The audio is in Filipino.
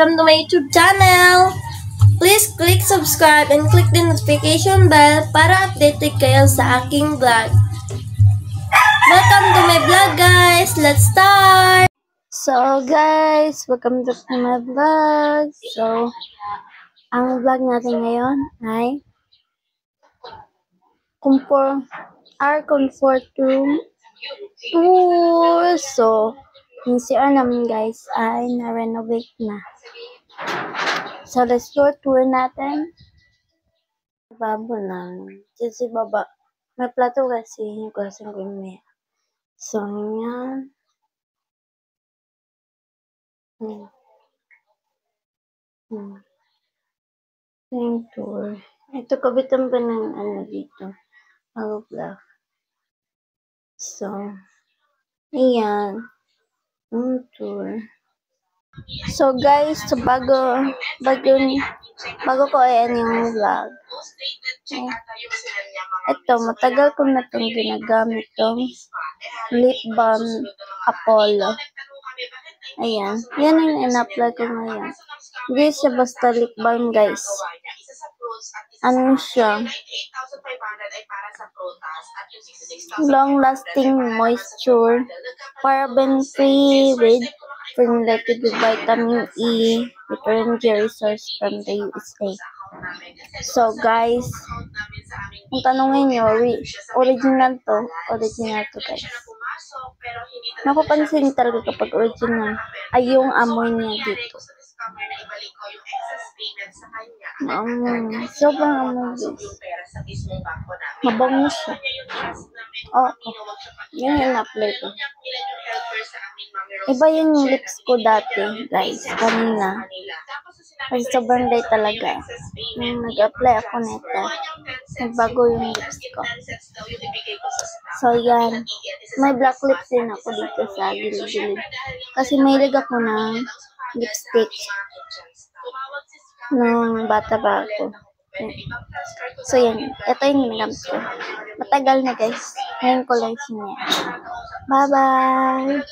Welcome to my YouTube channel! Please click subscribe and click the notification bell para updated kayo sa aking vlog. Welcome to my vlog, guys! Let's start! So guys, welcome to my vlog. So, ang vlog natin ngayon ay our comfort room tour. So, yung CR namin guys ay na-renovate na. So, let's go tour natin. Babo lang. Kasi baba. May plato kasi yung klaseng gumaya. So, yan. Yung tour. Ito, kabitan pa ng ano dito. Ang black. So, ayan. Yung tour. So guys, so bago ko ayan yung vlog. Ito, matagal ko na itong ginagamit itong lip balm Apollo. Ayan. Yan yung in-apply ko ngayon. Hindi siya basta lip balm guys. Ano siya? Long-lasting moisture. Paraben-free with formulated with vitamin E, Vitringia resource from the USA. So guys, kung tanongin nyo, original to guys. Napapansin talaga kapag original ay yung amoy niya dito. Sobrang amoy guys. Mabango siya. Oh, yun yung apply ko. Iba yung lips ko dati, guys, kanina. Kasi sobrang day talaga. Nung nag-apply ako nito, nagbago yung lips ko. So, yan. May black lips din ako dito sa gilid-gilid. Kasi mahilig ako ng lipstick. Nung bata pa ako. So, yan. Ito yung ginagamit ko. Matagal na, guys. Ngayon ko lang siya. Bye-bye!